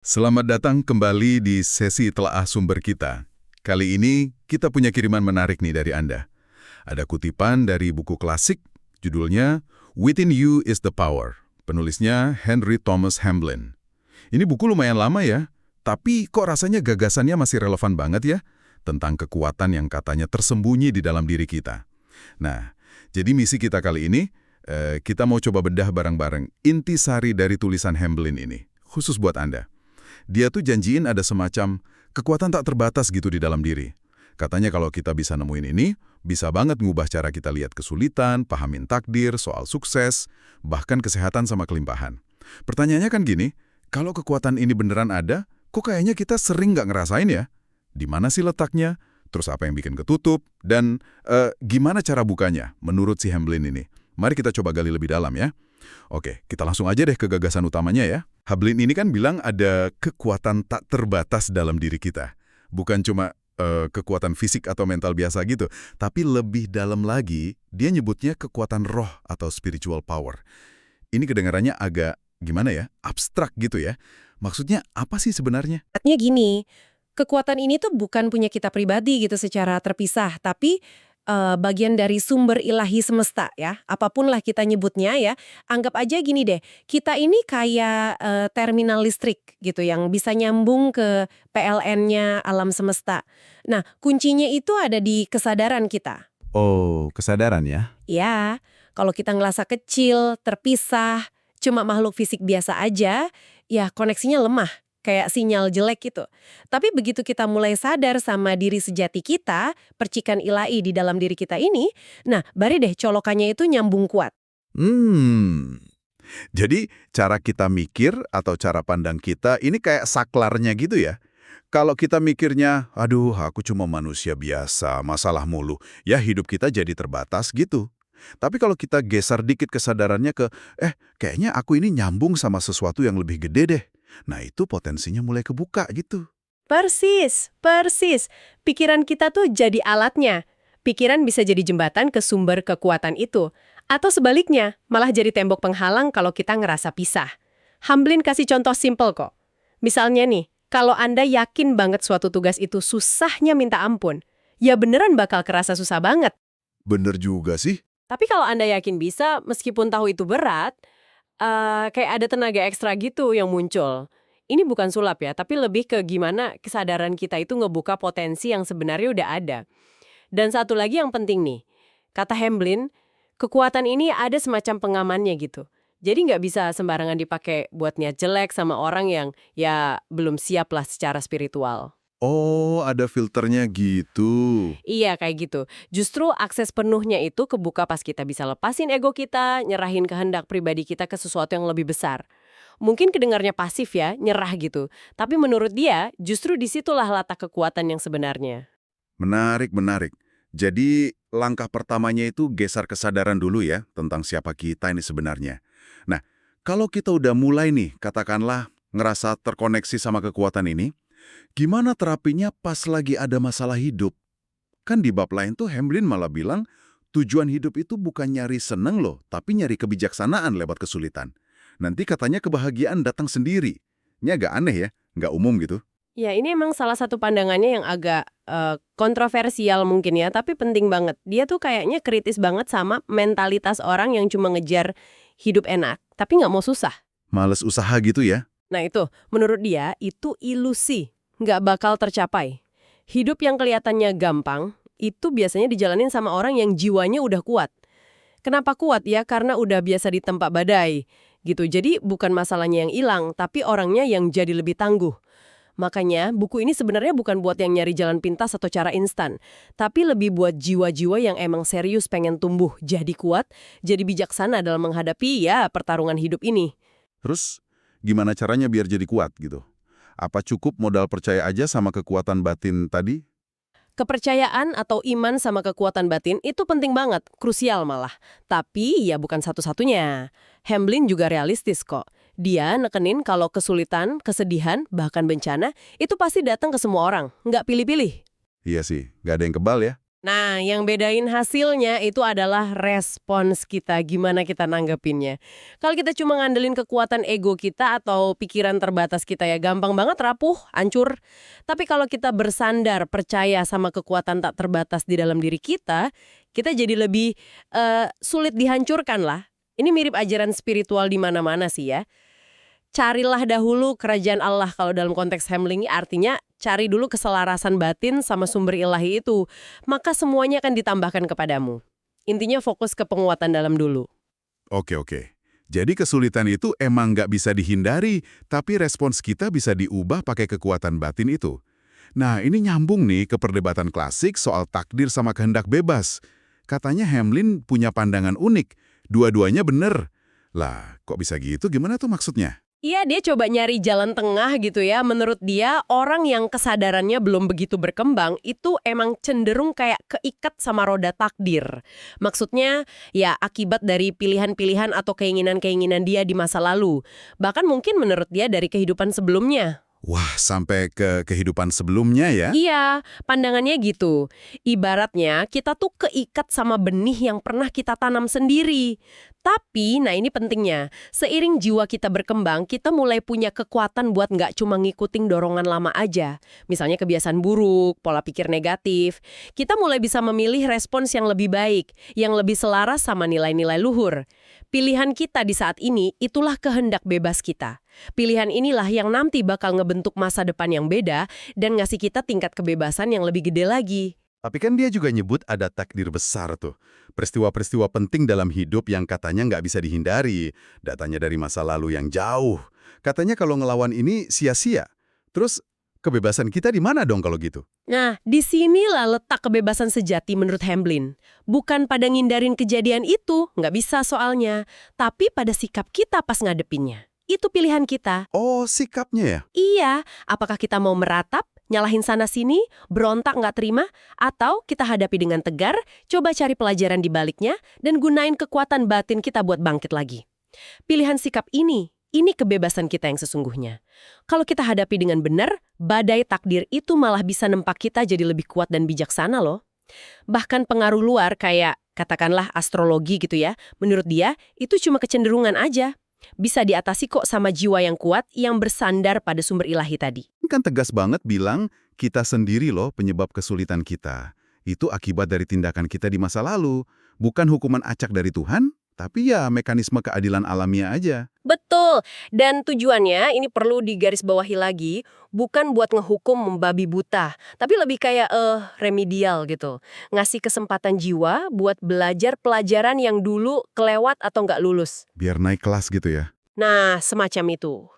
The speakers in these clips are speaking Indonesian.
Selamat datang kembali di sesi telaah sumber kita. Kali ini kita punya kiriman menarik nih dari Anda. Ada kutipan dari buku klasik, judulnya Within You is the Power. Penulisnya Henry Thomas Hamblin. Ini buku lumayan lama ya, tapi kok rasanya gagasannya masih relevan banget ya? Tentang kekuatan yang katanya tersembunyi di dalam diri kita. Nah, jadi misi kita kali ini, kita mau coba bedah bareng-bareng intisari dari tulisan Hamblin ini, khusus buat Anda. Dia tuh janjiin ada semacam kekuatan tak terbatas gitu di dalam diri. Katanya kalau kita bisa nemuin ini, bisa banget ngubah cara kita lihat kesulitan, pahamin takdir, soal sukses, bahkan kesehatan sama kelimpahan. Pertanyaannya kan gini, kalau kekuatan ini beneran ada, kok kayaknya kita sering nggak ngerasain ya? Di mana sih letaknya? Terus apa yang bikin ketutup? Dan gimana cara bukanya menurut si Hamblin ini? Mari kita coba gali lebih dalam ya. Oke, kita langsung aja deh ke gagasan utamanya ya. Hamblin ini kan bilang ada kekuatan tak terbatas dalam diri kita. Bukan cuma kekuatan fisik atau mental biasa gitu, tapi lebih dalam lagi, dia nyebutnya kekuatan roh atau spiritual power. Ini kedengarannya agak, gimana ya, abstrak gitu ya. Maksudnya apa sih sebenarnya? Artinya gini, kekuatan ini tuh bukan punya kita pribadi gitu secara terpisah, tapi bagian dari sumber ilahi semesta ya. Apapun lah kita nyebutnya ya, anggap aja gini deh, kita ini kayak terminal listrik gitu yang bisa nyambung ke PLN-nya alam semesta. Nah, kuncinya itu ada di kesadaran kita. Oh, kesadaran ya? Ya, kalau kita ngerasa kecil, terpisah, cuma makhluk fisik biasa aja, ya koneksinya lemah, kayak sinyal jelek gitu. Tapi begitu kita mulai sadar sama diri sejati kita, percikan ilahi di dalam diri kita ini, nah baru deh colokannya itu nyambung kuat. Hmm. Jadi cara kita mikir atau cara pandang kita ini kayak saklarnya gitu ya? Kalau kita mikirnya, aduh aku cuma manusia biasa, masalah mulu, ya hidup kita jadi terbatas gitu. Tapi kalau kita geser dikit kesadarannya ke, kayaknya aku ini nyambung sama sesuatu yang lebih gede deh. Nah itu potensinya mulai kebuka gitu. Persis, persis. Pikiran kita tuh jadi alatnya. Pikiran bisa jadi jembatan ke sumber kekuatan itu. Atau sebaliknya, malah jadi tembok penghalang kalau kita ngerasa pisah. Hamblin kasih contoh simpel kok. Misalnya nih, kalau Anda yakin banget suatu tugas itu susahnya minta ampun, ya beneran bakal kerasa susah banget. Bener juga sih. Tapi kalau Anda yakin bisa, meskipun tahu itu berat, kayak ada tenaga ekstra gitu yang muncul. Ini bukan sulap ya, tapi lebih ke gimana kesadaran kita itu ngebuka potensi yang sebenarnya udah ada. Dan satu lagi yang penting nih, kata Hamblin, kekuatan ini ada semacam pengamannya gitu. Jadi nggak bisa sembarangan dipakai buat niat jelek sama orang yang ya belum siap lah secara spiritual. Oh, ada filternya gitu. Iya kayak gitu. Justru akses penuhnya itu kebuka pas kita bisa lepasin ego kita, nyerahin kehendak pribadi kita ke sesuatu yang lebih besar. Mungkin kedengarnya pasif ya, nyerah gitu. Tapi menurut dia, justru disitulah letak kekuatan yang sebenarnya. Menarik, menarik. Jadi langkah pertamanya itu geser kesadaran dulu ya tentang siapa kita ini sebenarnya. Nah, kalau kita udah mulai nih, katakanlah ngerasa terkoneksi sama kekuatan ini, gimana terapinya pas lagi ada masalah hidup? Kan di bab lain tuh Hamblin malah bilang, tujuan hidup itu bukan nyari seneng loh, tapi nyari kebijaksanaan lewat kesulitan. Nanti katanya kebahagiaan datang sendiri. Ini agak aneh ya, nggak umum gitu. Ya ini emang salah satu pandangannya yang agak kontroversial mungkin ya, tapi penting banget. Dia tuh kayaknya kritis banget sama mentalitas orang yang cuma ngejar hidup enak, tapi nggak mau susah. Males usaha gitu ya. Nah itu, menurut dia, itu ilusi. Nggak bakal tercapai. Hidup yang kelihatannya gampang, itu biasanya dijalanin sama orang yang jiwanya udah kuat. Kenapa kuat ya? Karena udah biasa ditempa badai. Gitu. Jadi bukan masalahnya yang hilang, tapi orangnya yang jadi lebih tangguh. Makanya buku ini sebenarnya bukan buat yang nyari jalan pintas atau cara instan. Tapi lebih buat jiwa-jiwa yang emang serius pengen tumbuh, jadi kuat, jadi bijaksana dalam menghadapi ya pertarungan hidup ini. Terus gimana caranya biar jadi kuat gitu? Apa cukup modal percaya aja sama kekuatan batin tadi? Kepercayaan atau iman sama kekuatan batin itu penting banget, krusial malah. Tapi ya bukan satu-satunya. Hamblin juga realistis kok. Dia nekenin kalau kesulitan, kesedihan, bahkan bencana, itu pasti datang ke semua orang, nggak pilih-pilih. Iya sih, nggak ada yang kebal ya. Nah, yang bedain hasilnya itu adalah respons kita, gimana kita nanggepinnya. Kalau kita cuma ngandelin kekuatan ego kita atau pikiran terbatas kita ya gampang banget rapuh, hancur. Tapi kalau kita bersandar, percaya sama kekuatan tak terbatas di dalam diri kita jadi lebih sulit dihancurkan lah. Ini mirip ajaran spiritual di mana-mana sih ya. Carilah dahulu kerajaan Allah kalau dalam konteks Hamling artinya cari dulu keselarasan batin sama sumber ilahi itu. Maka semuanya akan ditambahkan kepadamu. Intinya fokus ke penguatan dalam dulu. Oke. Jadi kesulitan itu emang nggak bisa dihindari, tapi respons kita bisa diubah pakai kekuatan batin itu. Nah, ini nyambung nih ke perdebatan klasik soal takdir sama kehendak bebas. Katanya Hamlin punya pandangan unik, dua-duanya bener. Lah, kok bisa gitu? Gimana tuh maksudnya? Iya, dia coba nyari jalan tengah gitu ya. Menurut dia, orang yang kesadarannya belum begitu berkembang itu emang cenderung kayak keikat sama roda takdir. Maksudnya, ya akibat dari pilihan-pilihan atau keinginan-keinginan dia di masa lalu. Bahkan mungkin menurut dia dari kehidupan sebelumnya. Wah, sampai ke kehidupan sebelumnya ya? Iya, pandangannya gitu. Ibaratnya kita tuh keikat sama benih yang pernah kita tanam sendiri. Tapi, nah ini pentingnya, seiring jiwa kita berkembang, kita mulai punya kekuatan buat nggak cuma ngikutin dorongan lama aja. Misalnya kebiasaan buruk, pola pikir negatif. Kita mulai bisa memilih respons yang lebih baik, yang lebih selaras sama nilai-nilai luhur. Pilihan kita di saat ini, itulah kehendak bebas kita. Pilihan inilah yang nanti bakal ngebentuk masa depan yang beda dan ngasih kita tingkat kebebasan yang lebih gede lagi. Tapi kan dia juga nyebut ada takdir besar tuh. Peristiwa-peristiwa penting dalam hidup yang katanya nggak bisa dihindari. Datanya dari masa lalu yang jauh. Katanya kalau ngelawan ini sia-sia. Terus kebebasan kita di mana dong kalau gitu? Nah, disinilah letak kebebasan sejati menurut Hamblin. Bukan pada ngindarin kejadian itu, nggak bisa soalnya. Tapi pada sikap kita pas ngadepinnya. Itu pilihan kita. Oh, sikapnya ya? Iya, apakah kita mau meratap, nyalahin sana-sini, berontak nggak terima, atau kita hadapi dengan tegar, coba cari pelajaran di baliknya, dan gunain kekuatan batin kita buat bangkit lagi. Pilihan sikap ini kebebasan kita yang sesungguhnya. Kalau kita hadapi dengan benar, badai takdir itu malah bisa nempak kita jadi lebih kuat dan bijaksana loh. Bahkan pengaruh luar kayak, katakanlah astrologi gitu ya, menurut dia itu cuma kecenderungan aja. Bisa diatasi kok sama jiwa yang kuat yang bersandar pada sumber ilahi tadi. Ini kan tegas banget bilang kita sendiri loh penyebab kesulitan kita. Itu akibat dari tindakan kita di masa lalu. Bukan hukuman acak dari Tuhan, tapi ya mekanisme keadilan alamiah aja. Betul, dan tujuannya ini perlu digarisbawahi lagi, bukan buat ngehukum membabi buta, tapi lebih kayak remedial gitu. Ngasih kesempatan jiwa buat belajar pelajaran yang dulu kelewat atau nggak lulus. Biar naik kelas gitu ya. Nah, semacam itu.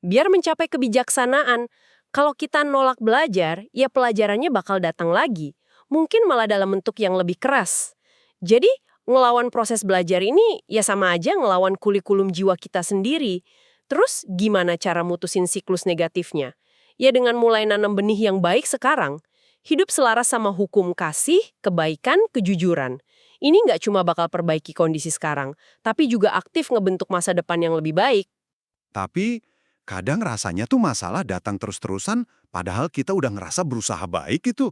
Biar mencapai kebijaksanaan, kalau kita nolak belajar, ya pelajarannya bakal datang lagi. Mungkin malah dalam bentuk yang lebih keras. Jadi, ngelawan proses belajar ini ya sama aja ngelawan kurikulum jiwa kita sendiri. Terus gimana cara mutusin siklus negatifnya? Ya dengan mulai nanam benih yang baik sekarang. Hidup selaras sama hukum kasih, kebaikan, kejujuran. Ini nggak cuma bakal perbaiki kondisi sekarang, tapi juga aktif ngebentuk masa depan yang lebih baik. Tapi kadang rasanya tuh masalah datang terus-terusan padahal kita udah ngerasa berusaha baik itu.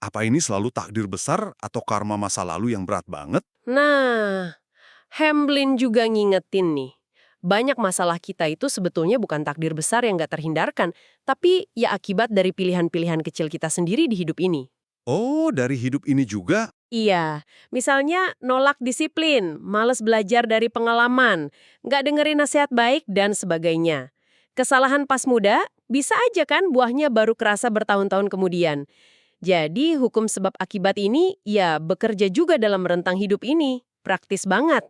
Apa ini selalu takdir besar atau karma masa lalu yang berat banget? Nah, Hamblin juga ngingetin nih. Banyak masalah kita itu sebetulnya bukan takdir besar yang nggak terhindarkan, tapi ya akibat dari pilihan-pilihan kecil kita sendiri di hidup ini. Oh, dari hidup ini juga? Iya, misalnya nolak disiplin, males belajar dari pengalaman, nggak dengerin nasihat baik, dan sebagainya. Kesalahan pas muda, bisa aja kan buahnya baru kerasa bertahun-tahun kemudian. Jadi hukum sebab akibat ini ya bekerja juga dalam rentang hidup ini. Praktis banget.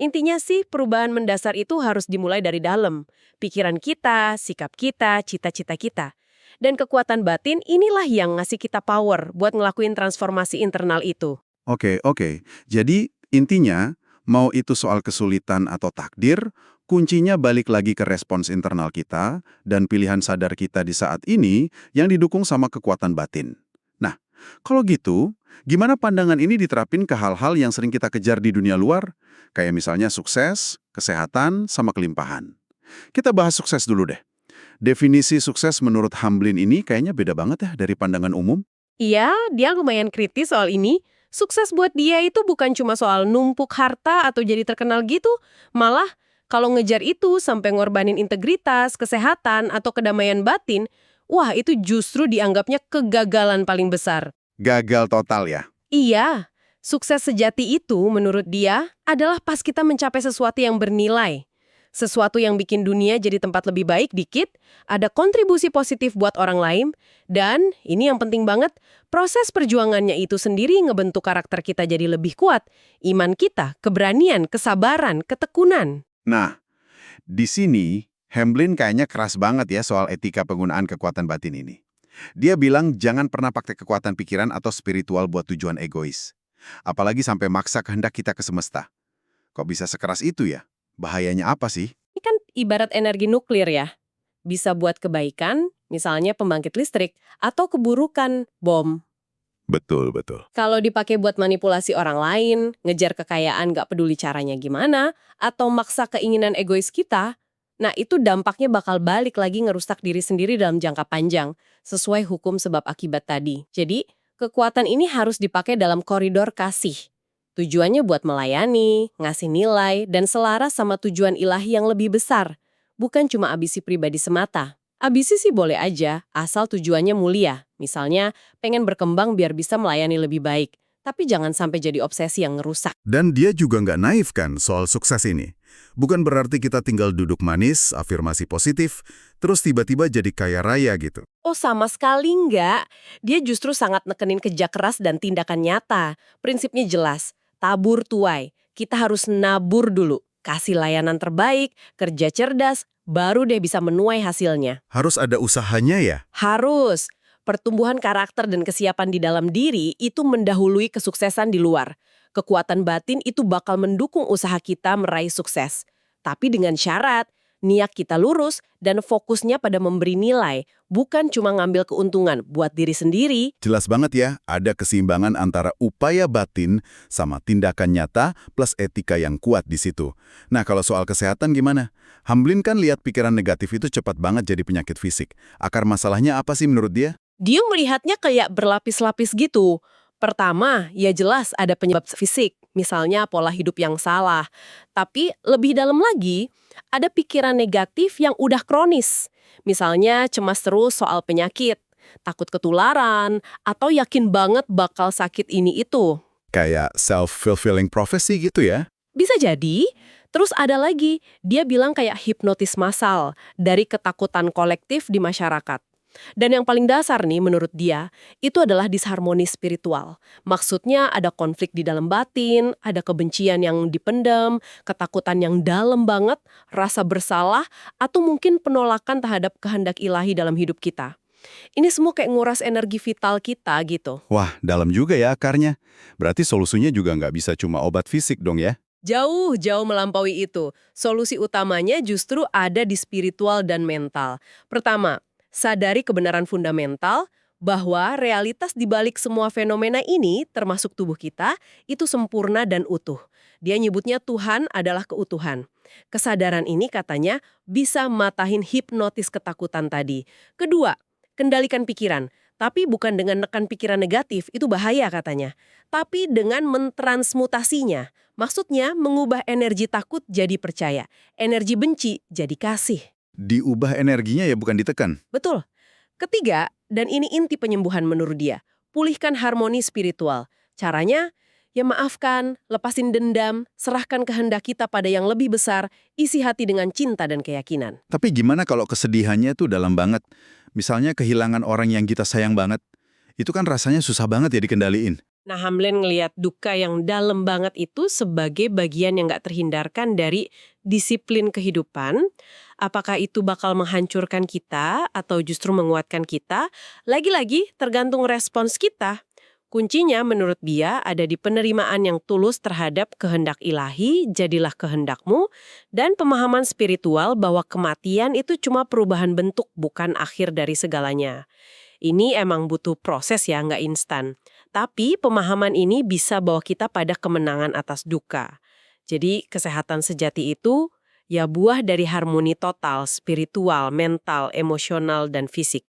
Intinya sih perubahan mendasar itu harus dimulai dari dalam. Pikiran kita, sikap kita, cita-cita kita. Dan kekuatan batin inilah yang ngasih kita power buat ngelakuin transformasi internal itu. Oke. Jadi intinya, mau itu soal kesulitan atau takdir, kuncinya balik lagi ke respons internal kita dan pilihan sadar kita di saat ini yang didukung sama kekuatan batin. Nah, kalau gitu, gimana pandangan ini diterapin ke hal-hal yang sering kita kejar di dunia luar? Kayak misalnya sukses, kesehatan, sama kelimpahan. Kita bahas sukses dulu deh. Definisi sukses menurut Hamblin ini kayaknya beda banget ya dari pandangan umum. Iya, dia lumayan kritis soal ini. Sukses buat dia itu bukan cuma soal numpuk harta atau jadi terkenal gitu. Malah, kalau ngejar itu sampai ngorbanin integritas, kesehatan, atau kedamaian batin, wah itu justru dianggapnya kegagalan paling besar. Gagal total ya? Iya, sukses sejati itu menurut dia adalah pas kita mencapai sesuatu yang bernilai. Sesuatu yang bikin dunia jadi tempat lebih baik dikit, ada kontribusi positif buat orang lain, dan ini yang penting banget, proses perjuangannya itu sendiri ngebentuk karakter kita jadi lebih kuat. Iman kita, keberanian, kesabaran, ketekunan. Nah, di sini Hamblin kayaknya keras banget ya soal etika penggunaan kekuatan batin ini. Dia bilang jangan pernah pakai kekuatan pikiran atau spiritual buat tujuan egois. Apalagi sampai maksa kehendak kita ke semesta. Kok bisa sekeras itu ya? Bahayanya apa sih? Ini kan ibarat energi nuklir ya. Bisa buat kebaikan, misalnya pembangkit listrik, atau keburukan, bom. Betul, betul. Kalau dipakai buat manipulasi orang lain, ngejar kekayaan gak peduli caranya gimana, atau maksa keinginan egois kita, nah itu dampaknya bakal balik lagi ngerusak diri sendiri dalam jangka panjang, sesuai hukum sebab akibat tadi. Jadi, kekuatan ini harus dipakai dalam koridor kasih. Tujuannya buat melayani, ngasih nilai, dan selaras sama tujuan ilahi yang lebih besar. Bukan cuma ambisi pribadi semata. Ambisi sih boleh aja, asal tujuannya mulia. Misalnya, pengen berkembang biar bisa melayani lebih baik. Tapi jangan sampai jadi obsesi yang ngerusak. Dan dia juga nggak naif kan soal sukses ini. Bukan berarti kita tinggal duduk manis, afirmasi positif, terus tiba-tiba jadi kaya raya gitu. Oh sama sekali enggak. Dia justru sangat nekenin kerja keras dan tindakan nyata. Prinsipnya jelas, tabur tuai. Kita harus nabur dulu. Kasih layanan terbaik, kerja cerdas, baru deh bisa menuai hasilnya. Harus ada usahanya ya? Harus. Pertumbuhan karakter dan kesiapan di dalam diri itu mendahului kesuksesan di luar. Kekuatan batin itu bakal mendukung usaha kita meraih sukses. Tapi dengan syarat, niat kita lurus dan fokusnya pada memberi nilai, bukan cuma ngambil keuntungan buat diri sendiri. Jelas banget ya, ada keseimbangan antara upaya batin sama tindakan nyata plus etika yang kuat di situ. Nah, kalau soal kesehatan gimana? Hamblin kan lihat pikiran negatif itu cepat banget jadi penyakit fisik. Akar masalahnya apa sih menurut dia? Dia melihatnya kayak berlapis-lapis gitu. Pertama, ya jelas ada penyebab fisik, misalnya pola hidup yang salah. Tapi lebih dalam lagi, ada pikiran negatif yang udah kronis. Misalnya cemas terus soal penyakit, takut ketularan, atau yakin banget bakal sakit ini itu. Kayak self-fulfilling prophecy gitu ya? Bisa jadi. Terus ada lagi, dia bilang kayak hipnotis massal dari ketakutan kolektif di masyarakat. Dan yang paling dasar nih menurut dia, itu adalah disharmoni spiritual. Maksudnya ada konflik di dalam batin, ada kebencian yang dipendam, ketakutan yang dalam banget, rasa bersalah, atau mungkin penolakan terhadap kehendak ilahi dalam hidup kita. Ini semua kayak nguras energi vital kita gitu. Wah, dalam juga ya akarnya. Berarti solusinya juga nggak bisa cuma obat fisik dong ya? Jauh-jauh melampaui itu. Solusi utamanya justru ada di spiritual dan mental. Pertama, sadari kebenaran fundamental bahwa realitas di balik semua fenomena ini, termasuk tubuh kita, itu sempurna dan utuh. Dia nyebutnya Tuhan adalah keutuhan. Kesadaran ini katanya bisa matahin hipnotis ketakutan tadi. Kedua, kendalikan pikiran. Tapi bukan dengan nekan pikiran negatif, itu bahaya katanya. Tapi dengan mentransmutasinya. Maksudnya mengubah energi takut jadi percaya, energi benci jadi kasih. Diubah energinya ya bukan ditekan. Betul. Ketiga, dan ini inti penyembuhan menurut dia, pulihkan harmoni spiritual. Caranya, ya maafkan, lepasin dendam, serahkan kehendak kita pada yang lebih besar, isi hati dengan cinta dan keyakinan. Tapi gimana kalau kesedihannya tuh dalam banget? Misalnya kehilangan orang yang kita sayang banget. Itu kan rasanya susah banget ya dikendaliin. Nah, Hamblin ngelihat duka yang dalam banget itu sebagai bagian yang nggak terhindarkan dari disiplin kehidupan. Apakah itu bakal menghancurkan kita atau justru menguatkan kita? Lagi-lagi tergantung respons kita. Kuncinya menurut dia ada di penerimaan yang tulus terhadap kehendak ilahi, jadilah kehendakmu, dan pemahaman spiritual bahwa kematian itu cuma perubahan bentuk, bukan akhir dari segalanya. Ini emang butuh proses ya, nggak instan. Tapi pemahaman ini bisa bawa kita pada kemenangan atas duka. Jadi kesehatan sejati itu ya buah dari harmoni total, spiritual, mental, emosional, dan fisik.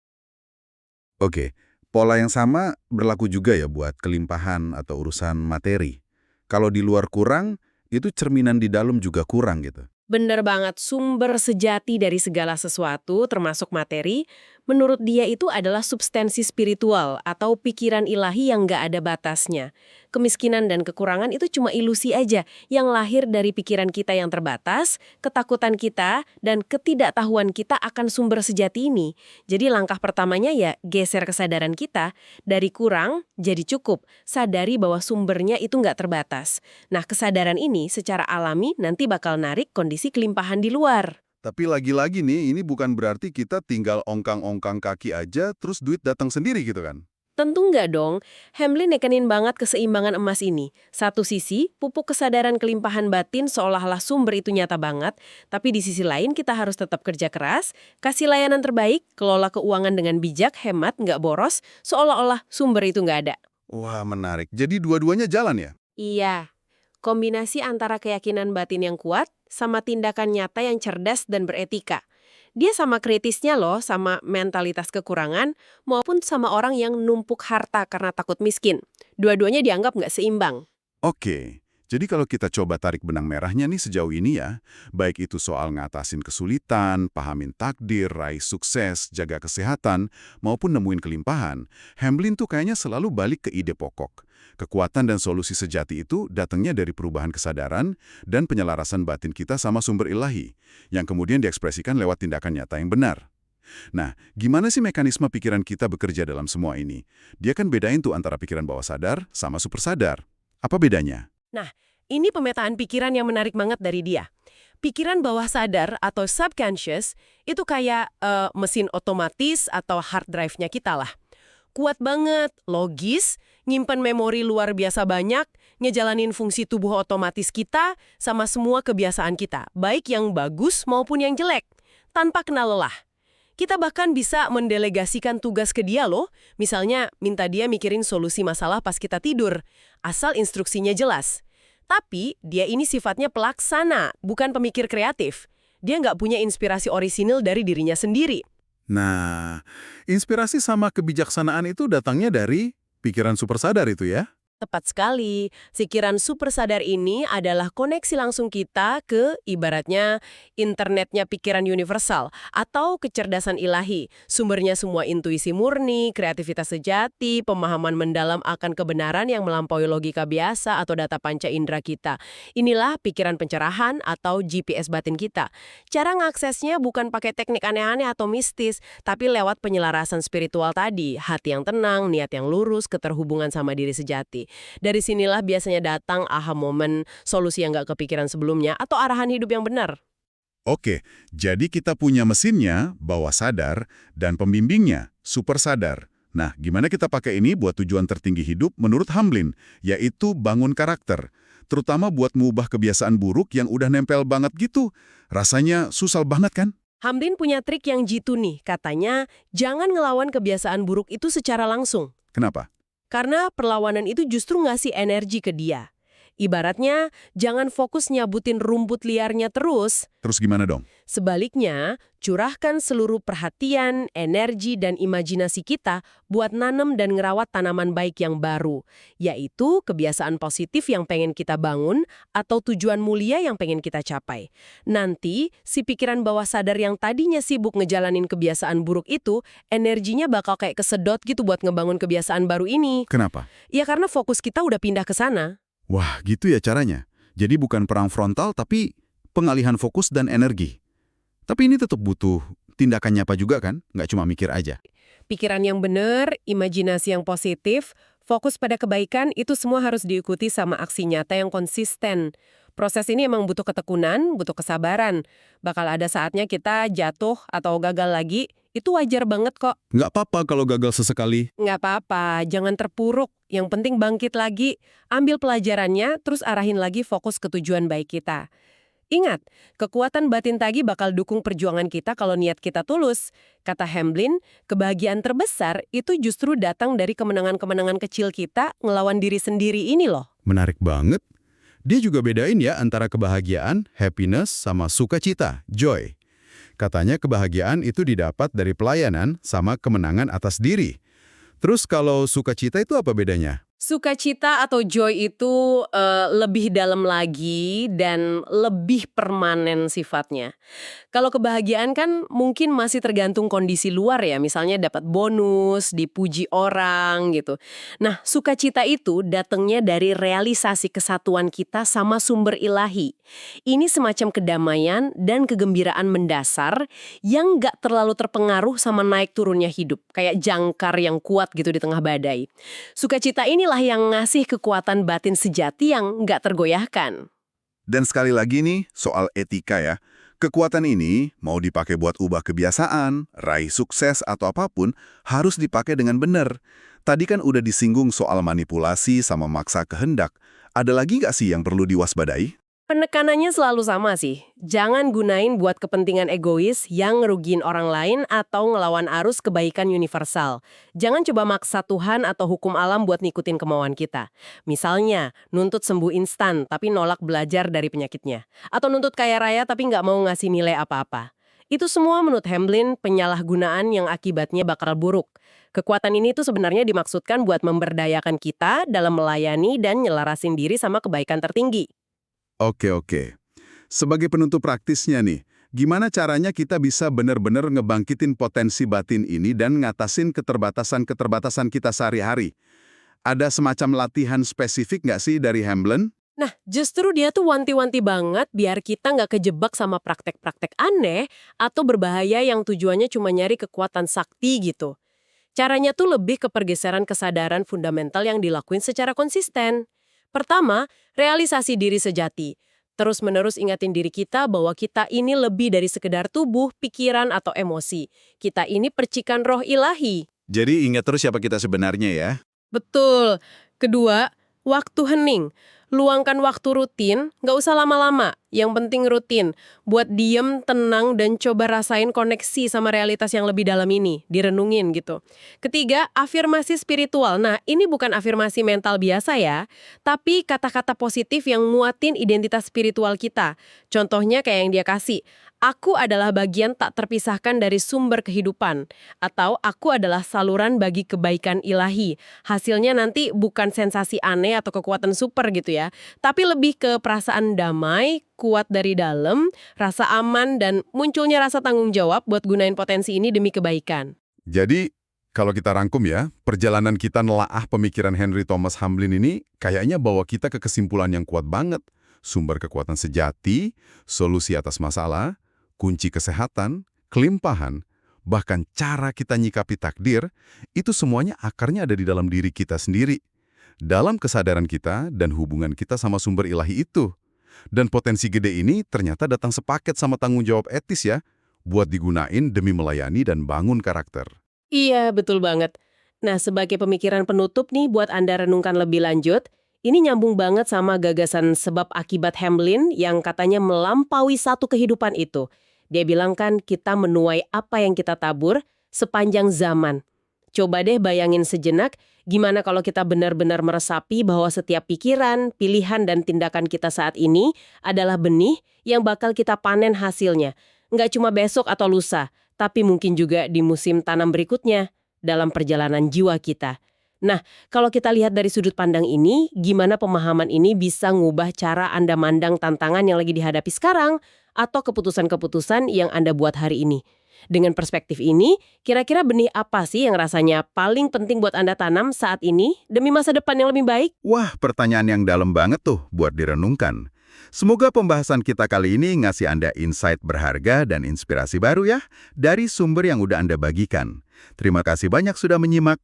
Oke, Pola yang sama berlaku juga ya buat kelimpahan atau urusan materi. Kalau di luar kurang, itu cerminan di dalam juga kurang gitu. Bener banget, sumber sejati dari segala sesuatu, termasuk materi, menurut dia itu adalah substansi spiritual atau pikiran ilahi yang nggak ada batasnya. Kemiskinan dan kekurangan itu cuma ilusi aja yang lahir dari pikiran kita yang terbatas, ketakutan kita, dan ketidaktahuan kita akan sumber sejati ini. Jadi langkah pertamanya ya geser kesadaran kita, dari kurang jadi cukup, sadari bahwa sumbernya itu nggak terbatas. Nah, kesadaran ini secara alami nanti bakal narik kondisi kelimpahan di luar. Tapi lagi-lagi nih, ini bukan berarti kita tinggal ongkang-ongkang kaki aja, terus duit datang sendiri gitu kan? Tentu nggak dong. Hamlin nekenin banget keseimbangan emas ini. Satu sisi, pupuk kesadaran kelimpahan batin seolah-olah sumber itu nyata banget, tapi di sisi lain kita harus tetap kerja keras, kasih layanan terbaik, kelola keuangan dengan bijak, hemat, nggak boros, seolah-olah sumber itu nggak ada. Wah, menarik. Jadi dua-duanya jalan ya? Iya. Kombinasi antara keyakinan batin yang kuat sama tindakan nyata yang cerdas dan beretika. Dia sama kritisnya loh, sama mentalitas kekurangan, maupun sama orang yang numpuk harta karena takut miskin. Dua-duanya dianggap nggak seimbang. Oke, jadi kalau kita coba tarik benang merahnya nih sejauh ini ya, baik itu soal ngatasin kesulitan, pahamin takdir, raih sukses, jaga kesehatan, maupun nemuin kelimpahan, Hamlin tuh kayaknya selalu balik ke ide pokok. Kekuatan dan solusi sejati itu datangnya dari perubahan kesadaran dan penyelarasan batin kita sama sumber ilahi, yang kemudian diekspresikan lewat tindakan nyata yang benar. Nah, gimana sih mekanisme pikiran kita bekerja dalam semua ini? Dia kan bedain tuh antara pikiran bawah sadar sama super sadar. Apa bedanya? Nah, ini pemetaan pikiran yang menarik banget dari dia. Pikiran bawah sadar atau subconscious itu kayak mesin otomatis atau hard drive-nya kita lah. Kuat banget, logis, nyimpen memori luar biasa banyak, ngejalanin fungsi tubuh otomatis kita sama semua kebiasaan kita, baik yang bagus maupun yang jelek, tanpa kenal lelah. Kita bahkan bisa mendelegasikan tugas ke dia loh, misalnya minta dia mikirin solusi masalah pas kita tidur, asal instruksinya jelas. Tapi dia ini sifatnya pelaksana, bukan pemikir kreatif. Dia nggak punya inspirasi orisinil dari dirinya sendiri. Nah, inspirasi sama kebijaksanaan itu datangnya dari pikiran super sadar itu ya? Tepat sekali. Pikiran super sadar ini adalah koneksi langsung kita ke ibaratnya internetnya pikiran universal atau kecerdasan ilahi. Sumbernya semua intuisi murni, kreativitas sejati, pemahaman mendalam akan kebenaran yang melampaui logika biasa atau data panca indera kita. Inilah pikiran pencerahan atau GPS batin kita. Cara ngaksesnya bukan pakai teknik aneh-aneh atau mistis, tapi lewat penyelarasan spiritual tadi, hati yang tenang, niat yang lurus, keterhubungan sama diri sejati. Dari sinilah biasanya datang aha moment, solusi yang nggak kepikiran sebelumnya, atau arahan hidup yang benar. Oke, jadi kita punya mesinnya, bawah sadar, dan pembimbingnya, super sadar. Nah, gimana kita pakai ini buat tujuan tertinggi hidup menurut Hamlin, yaitu bangun karakter. Terutama buat mengubah kebiasaan buruk yang udah nempel banget gitu. Rasanya susah banget kan? Hamlin punya trik yang jitu nih, katanya jangan ngelawan kebiasaan buruk itu secara langsung. Kenapa? Karena perlawanan itu justru ngasih energi ke dia. Ibaratnya, jangan fokus nyabutin rumput liarnya terus. Terus gimana dong? Sebaliknya, curahkan seluruh perhatian, energi, dan imajinasi kita buat nanam dan ngerawat tanaman baik yang baru, yaitu kebiasaan positif yang pengen kita bangun atau tujuan mulia yang pengen kita capai. Nanti, si pikiran bawah sadar yang tadinya sibuk ngejalanin kebiasaan buruk itu, energinya bakal kayak kesedot gitu buat ngebangun kebiasaan baru ini. Kenapa? Ya karena fokus kita udah pindah ke sana. Wah, gitu ya caranya. Jadi bukan perang frontal, tapi pengalihan fokus dan energi. Tapi ini tetap butuh tindakan nyata juga kan? Nggak cuma mikir aja. Pikiran yang benar, imajinasi yang positif, fokus pada kebaikan, itu semua harus diikuti sama aksi nyata yang konsisten. Proses ini emang butuh ketekunan, butuh kesabaran. Bakal ada saatnya kita jatuh atau gagal lagi, itu wajar banget kok. Nggak apa-apa kalau gagal sesekali. Nggak apa-apa, jangan terpuruk. Yang penting bangkit lagi, ambil pelajarannya, terus arahin lagi fokus ke tujuan baik kita. Ingat, kekuatan batin tadi bakal dukung perjuangan kita kalau niat kita tulus. Kata Hamlin, kebahagiaan terbesar itu justru datang dari kemenangan-kemenangan kecil kita ngelawan diri sendiri ini loh. Menarik banget. Dia juga bedain ya antara kebahagiaan, happiness, sama sukacita, joy. Katanya kebahagiaan itu didapat dari pelayanan sama kemenangan atas diri. Terus kalau sukacita itu apa bedanya? Sukacita atau joy itu lebih dalam lagi dan lebih permanen sifatnya. Kalau kebahagiaan kan mungkin masih tergantung kondisi luar ya, misalnya dapat bonus, dipuji orang gitu. Nah, sukacita itu datangnya dari realisasi kesatuan kita sama sumber ilahi. Ini semacam kedamaian dan kegembiraan mendasar yang nggak terlalu terpengaruh sama naik turunnya hidup, kayak jangkar yang kuat gitu di tengah badai. Sukacita inilah yang ngasih kekuatan batin sejati yang nggak tergoyahkan. Dan sekali lagi nih, soal etika ya. Kekuatan ini mau dipakai buat ubah kebiasaan, raih sukses atau apapun, harus dipakai dengan benar. Tadi kan udah disinggung soal manipulasi sama maksa kehendak. Ada lagi nggak sih yang perlu diwaspadai? Penekanannya selalu sama sih. Jangan gunain buat kepentingan egois yang ngerugiin orang lain atau ngelawan arus kebaikan universal. Jangan coba maksa Tuhan atau hukum alam buat ngikutin kemauan kita. Misalnya, nuntut sembuh instan tapi nolak belajar dari penyakitnya. Atau nuntut kaya raya tapi nggak mau ngasih nilai apa-apa. Itu semua menurut Hamblin penyalahgunaan yang akibatnya bakal buruk. Kekuatan ini tuh sebenarnya dimaksudkan buat memberdayakan kita dalam melayani dan nyelarasin diri sama kebaikan tertinggi. Oke. Sebagai penutup praktisnya nih, gimana caranya kita bisa benar-benar ngebangkitin potensi batin ini dan ngatasin keterbatasan-keterbatasan kita sehari-hari? Ada semacam latihan spesifik nggak sih dari Hamblin? Nah, justru dia tuh wanti-wanti banget biar kita nggak kejebak sama praktek-praktek aneh atau berbahaya yang tujuannya cuma nyari kekuatan sakti gitu. Caranya tuh lebih ke pergeseran kesadaran fundamental yang dilakuin secara konsisten. Pertama, realisasi diri sejati. Terus-menerus ingatin diri kita bahwa kita ini lebih dari sekedar tubuh, pikiran, atau emosi. Kita ini percikan roh ilahi. Jadi ingat terus siapa kita sebenarnya ya. Betul. Kedua, waktu hening. Luangkan waktu rutin, nggak usah lama-lama. Yang penting rutin. Buat diem, tenang, dan coba rasain koneksi sama realitas yang lebih dalam ini. Direnungin gitu. Ketiga, afirmasi spiritual. Nah, ini bukan afirmasi mental biasa ya. Tapi kata-kata positif yang nguatin identitas spiritual kita. Contohnya kayak yang dia kasih. Aku adalah bagian tak terpisahkan dari sumber kehidupan. Atau aku adalah saluran bagi kebaikan ilahi. Hasilnya nanti bukan sensasi aneh atau kekuatan super gitu ya. Tapi lebih ke perasaan damai, kuat dari dalam, rasa aman, dan munculnya rasa tanggung jawab buat gunain potensi ini demi kebaikan. Jadi, kalau kita rangkum ya, perjalanan kita nelaah pemikiran Henry Thomas Hamblin ini kayaknya bawa kita ke kesimpulan yang kuat banget. Sumber kekuatan sejati, solusi atas masalah, kunci kesehatan, kelimpahan, bahkan cara kita nyikapi takdir, itu semuanya akarnya ada di dalam diri kita sendiri. Dalam kesadaran kita dan hubungan kita sama sumber ilahi itu. Dan potensi gede ini ternyata datang sepaket sama tanggung jawab etis ya, buat digunain demi melayani dan bangun karakter. Iya, betul banget. Nah, sebagai pemikiran penutup nih buat Anda renungkan lebih lanjut, ini nyambung banget sama gagasan sebab akibat Hamblin yang katanya melampaui satu kehidupan itu. Dia bilang kan kita menuai apa yang kita tabur sepanjang zaman. Coba deh bayangin sejenak gimana kalau kita benar-benar meresapi bahwa setiap pikiran, pilihan, dan tindakan kita saat ini adalah benih yang bakal kita panen hasilnya. Nggak cuma besok atau lusa, tapi mungkin juga di musim tanam berikutnya dalam perjalanan jiwa kita. Nah, kalau kita lihat dari sudut pandang ini, gimana pemahaman ini bisa ngubah cara Anda mandang tantangan yang lagi dihadapi sekarang atau keputusan-keputusan yang Anda buat hari ini? Dengan perspektif ini, kira-kira benih apa sih yang rasanya paling penting buat Anda tanam saat ini demi masa depan yang lebih baik? Wah, pertanyaan yang dalam banget tuh buat direnungkan. Semoga pembahasan kita kali ini ngasih Anda insight berharga dan inspirasi baru ya, dari sumber yang udah Anda bagikan. Terima kasih banyak sudah menyimak.